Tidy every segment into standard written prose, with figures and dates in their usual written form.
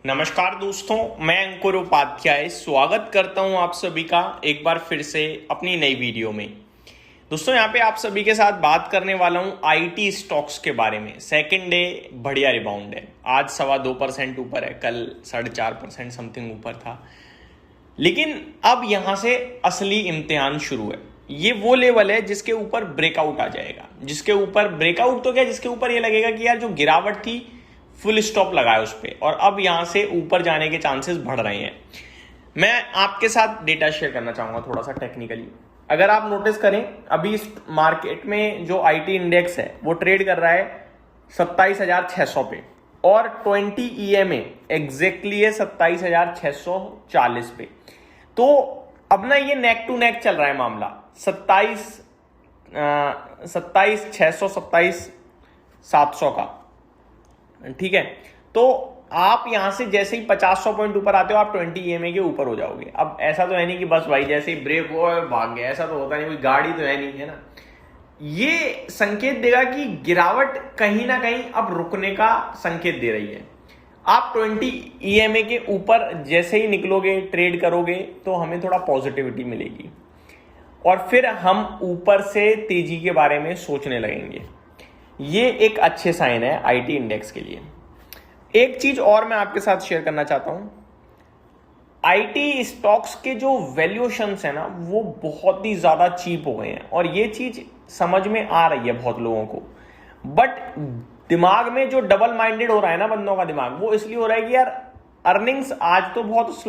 नमस्कार दोस्तों, मैं अंकुर उपाध्याय स्वागत करता हूं आप सभी का एक बार फिर से अपनी नई वीडियो में। दोस्तों यहाँ पे आप सभी के साथ बात करने वाला हूं आईटी स्टॉक्स के बारे में। सेकंड डे बढ़िया रिबाउंड है, आज 2.25% ऊपर है, कल 4.5% समथिंग ऊपर था। लेकिन अब यहां से असली इम्तिहान शुरू है। ये वो लेवल है जिसके ऊपर ब्रेकआउट आ जाएगा, जिसके ऊपर ब्रेकआउट तो क्या, जिसके ऊपर ये लगेगा कि यार जो गिरावट थी फुल स्टॉप लगाया उस पर, और अब यहां से ऊपर जाने के चांसेस बढ़ रहे हैं। मैं आपके साथ डेटा शेयर करना चाहूंगा थोड़ा सा टेक्निकली। अगर आप नोटिस करें, अभी इस मार्केट में जो आईटी इंडेक्स है वो ट्रेड कर रहा है 27,600 पे, और 20 EMA एग्जैक्टली है 27,640 पे। तो अब ना ये नेक टू नेक चल रहा है मामला, 27,600 27,700 का, ठीक है। तो आप यहां से जैसे ही 50-100 पॉइंट ऊपर आते हो आप 20 EMA के ऊपर हो जाओगे। अब ऐसा तो है नहीं कि बस भाई जैसे ही ब्रेक हो भाग गया, ऐसा तो होता नहीं, कोई गाड़ी तो है नहीं, है ना। ये संकेत देगा कि गिरावट कहीं ना कहीं अब रुकने का संकेत दे रही है। आप 20 EMA के ऊपर जैसे ही निकलोगे, ट्रेड करोगे, तो हमें थोड़ा पॉजिटिविटी मिलेगी और फिर हम ऊपर से तेजी के बारे में सोचने लगेंगे। ये एक अच्छे साइन है आईटी इंडेक्स के लिए। एक चीज और मैं आपके साथ शेयर करना चाहता हूं, आईटी स्टॉक्स के जो वैल्यूएशंस है ना वो बहुत ही ज्यादा चीप हो गए हैं, और ये चीज समझ में आ रही है बहुत लोगों को। बट दिमाग में जो डबल माइंडेड हो रहा है ना बंदों का दिमाग, वो इसलिए हो रहा है कि यार अर्निंग्स आज तो बहुत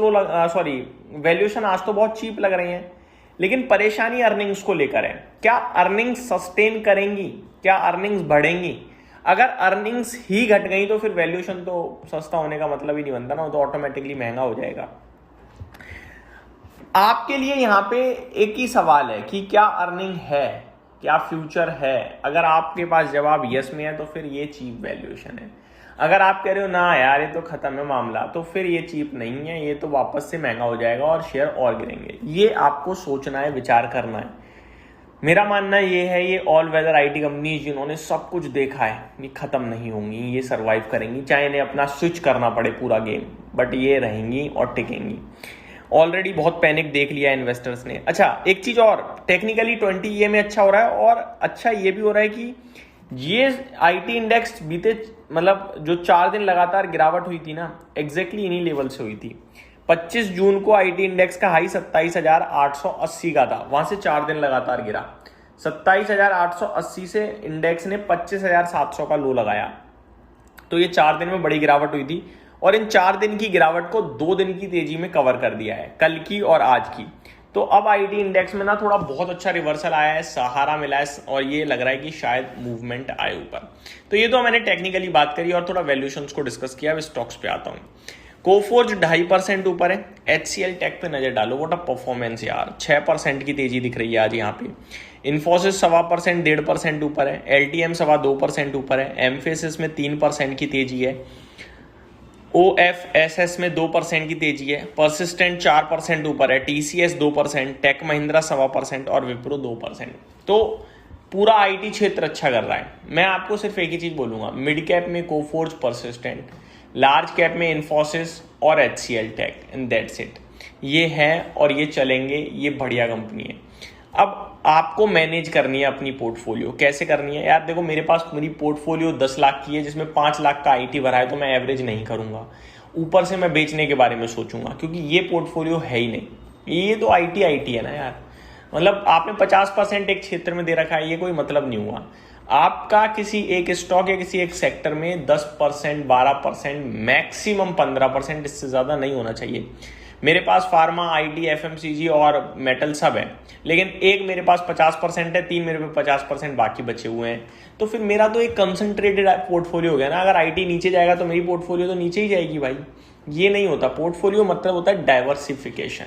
वैल्यूएशन आज तो बहुत चीप लग रही हैं, लेकिन परेशानी अर्निंग्स को लेकर है। क्या अर्निंग्स सस्टेन करेंगी, क्या अर्निंग्स बढ़ेंगी? अगर अर्निंग्स ही घट गई तो फिर वैल्यूएशन तो सस्ता होने का मतलब ही नहीं बनता ना, वो तो ऑटोमेटिकली महंगा हो जाएगा। आपके लिए यहां पे एक ही सवाल है कि क्या अर्निंग है, क्या फ्यूचर है? अगर आपके पास जवाब यस में है तो फिर ये चीप वैल्यूएशन है। अगर आप कह रहे हो ना यार ये तो खत्म है मामला, तो फिर ये चीप नहीं है, ये तो वापस से महंगा हो जाएगा और शेयर और गिरेंगे। ये आपको सोचना है, विचार करना है। मेरा मानना ये है, ये ऑल वेदर आईटी कंपनी जिन्होंने सब कुछ देखा है ये खत्म नहीं होंगी, ये सरवाइव करेंगी, चाहे इन्हें अपना स्विच करना पड़े पूरा गेम, बट ये रहेंगी और टिकेंगी। ऑलरेडी बहुत पैनिक देख लिया इन्वेस्टर्स ने। अच्छा एक चीज और, टेक्निकली 20 EMA अच्छा हो रहा है, और अच्छा ये भी हो रहा है कि ये आईटी इंडेक्स बीते मतलब जो 4 दिन लगातार गिरावट हुई थी ना, एग्जैक्टली इन्हीं लेवल से हुई थी। 25 जून को आईटी इंडेक्स का हाई 27,880 का था, वहां से 4 दिन लगातार गिरा। 27,880 से इंडेक्स ने 25,700 का लो लगाया, तो ये 4 दिन में बड़ी गिरावट हुई थी, और इन 4 दिन की गिरावट को 2 दिन की तेजी में कवर कर दिया है, कल की और आज की। तो अब आईटी इंडेक्स में ना थोड़ा बहुत अच्छा रिवर्सल आया है, सहारा मिला है, और ये लग रहा है कि शायद मूवमेंट आए ऊपर। तो ये तो मैंने टेक्निकली बात करी और थोड़ा वैल्यूएशंस को डिस्कस किया। अब स्टॉक्स पे आता हूं। कोफोर्ज 2.5% ऊपर है। HCL टेक पे नजर डालो, व्हाट अ परफॉर्मेंस यार, 6% की तेजी दिख रही है आज यहाँ पे। इन्फोसिस 1.25% 1.5% ऊपर है। LTM 2.25% ऊपर है। एम्फेसिस में 3% की तेजी है। OFSS में 2% की तेजी है। परसिस्टेंट 4% ऊपर है। TCS 2%, टेक महिंद्रा 1.25% और विप्रो 2%। तो पूरा आईटी क्षेत्र अच्छा कर रहा है। मैं आपको सिर्फ एक ही चीज बोलूंगा, मिड कैप में कोफोर्ज, परसिस्टेंट, लार्ज कैप में इन्फोसिस और HCL tech, and that's it. ये है और ये चलेंगे, ये बढ़िया कंपनी है। अब आपको मैनेज करनी है अपनी पोर्टफोलियो। कैसे करनी है यार? देखो मेरी पोर्टफोलियो 10 लाख की है, जिसमें 5 लाख का आईटी भरा है, तो मैं एवरेज नहीं करूंगा। ऊपर से मैं बेचने के बारे में सोचूंगा, क्योंकि ये पोर्टफोलियो है ही नहीं। ये तो आईटी है ना यार। मतलब आपने 50% एक क्षेत्र में दे रखा है, ये कोई मतलब नहीं हुआ। आपका किसी एक स्टॉक या किसी एक सेक्टर में 10%, 12%, मैक्सिमम 15%, इससे ज्यादा नहीं होना चाहिए। मेरे पास फार्मा, आईटी, एफएमसीजी और मेटल सब है, लेकिन एक मेरे पास 50% है, 3 मेरे पे 50% बाकी बचे हुए हैं। तो फिर मेरा तो एक कंसंट्रेटेड पोर्टफोलियो हो गया ना। अगर आईटी नीचे जाएगा तो मेरी पोर्टफोलियो तो नीचे ही जाएगी भाई। ये नहीं होता। पोर्टफोलियो मतलब होता है डाइवर्सिफिकेशन।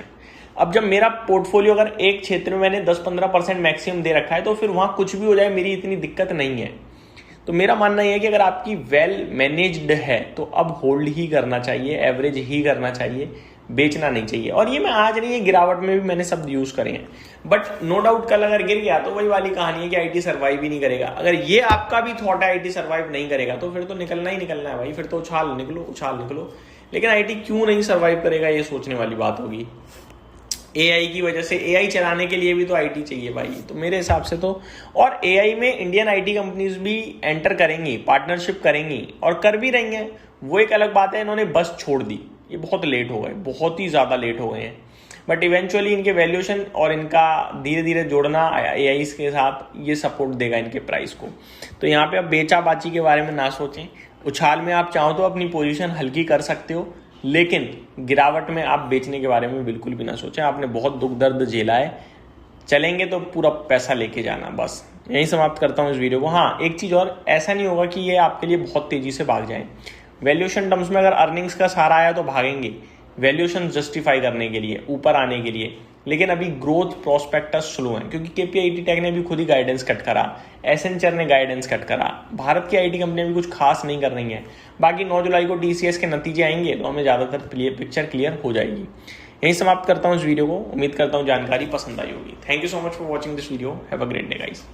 अब जब मेरा पोर्टफोलियो अगर एक क्षेत्र में मैंने 10-15% मैक्सिमम दे रखा है, तो फिर वहां कुछ भी हो जाए मेरी इतनी दिक्कत नहीं है। तो मेरा मानना यह है कि अगर आपकी वेल मैनेज्ड है तो अब होल्ड ही करना चाहिए, एवरेज ही करना चाहिए, बेचना नहीं चाहिए। और ये मैं आज नहीं, ये गिरावट में भी मैंने शब्द यूज करे हैं। बट नो डाउट कल अगर गिर गया तो वही वाली कहानी है कि आईटी सर्वाइव ही नहीं करेगा। अगर ये आपका भी थॉट है आईटी सर्वाइव नहीं करेगा, तो फिर तो निकलना ही निकलना है भाई। फिर तो उछाल निकलो, उछाल निकलो। लेकिन आईटी क्यों नहीं सर्वाइव करेगा, ये सोचने वाली बात होगी। एआई की वजह से, एआई चलाने के लिए भी तो आईटी चाहिए भाई, तो मेरे हिसाब से तो। और एआई में इंडियन आईटी कंपनीज भी एंटर करेंगी, पार्टनरशिप करेंगी और कर भी रही हैं। वो एक अलग बात है, इन्होंने बस छोड़ दी, ये बहुत लेट हो गए, बहुत ही ज़्यादा लेट हो गए हैं। बट इवेंचुअली इनके वैल्यूएशन और इनका धीरे धीरे जोड़ना एआई के साथ ये सपोर्ट देगा इनके प्राइस को। तो यहाँ पे आप बेचा बाची के बारे में ना सोचें। उछाल में आप चाहो तो अपनी पोजीशन हल्की कर सकते हो, लेकिन गिरावट में आप बेचने के बारे में बिल्कुल भी ना सोचें। आपने बहुत दुख दर्द झेला है, चलेंगे तो पूरा पैसा लेके जाना। बस यहीं समाप्त करता हूँ इस वीडियो को। हाँ, एक चीज़ और, ऐसा नहीं होगा कि ये आपके लिए बहुत तेज़ी से भाग जाए। वैल्यूएशन टर्म्स में अगर अर्निंग्स का सहारा आया तो भागेंगे, वैल्यूएशन जस्टिफाई करने के लिए, ऊपर आने के लिए। लेकिन अभी ग्रोथ प्रोस्पेक्टस स्लो है, क्योंकि केपीआईटी टेक ने भी खुद ही गाइडेंस कट करा, एसेंचर ने गाइडेंस कट करा, भारत की आईटी कंपनियां भी कुछ खास नहीं कर रही हैं। बाकी 9 जुलाई को टीसीएस के नतीजे आएंगे तो हमें ज़्यादातर पिक्चर क्लियर हो जाएगी। यहीं समाप्त करता हूँ इस वीडियो को। उम्मीद करता हूँ जानकारी पसंद आई होगी। Thank you so much for watching this video. Have a great day guys.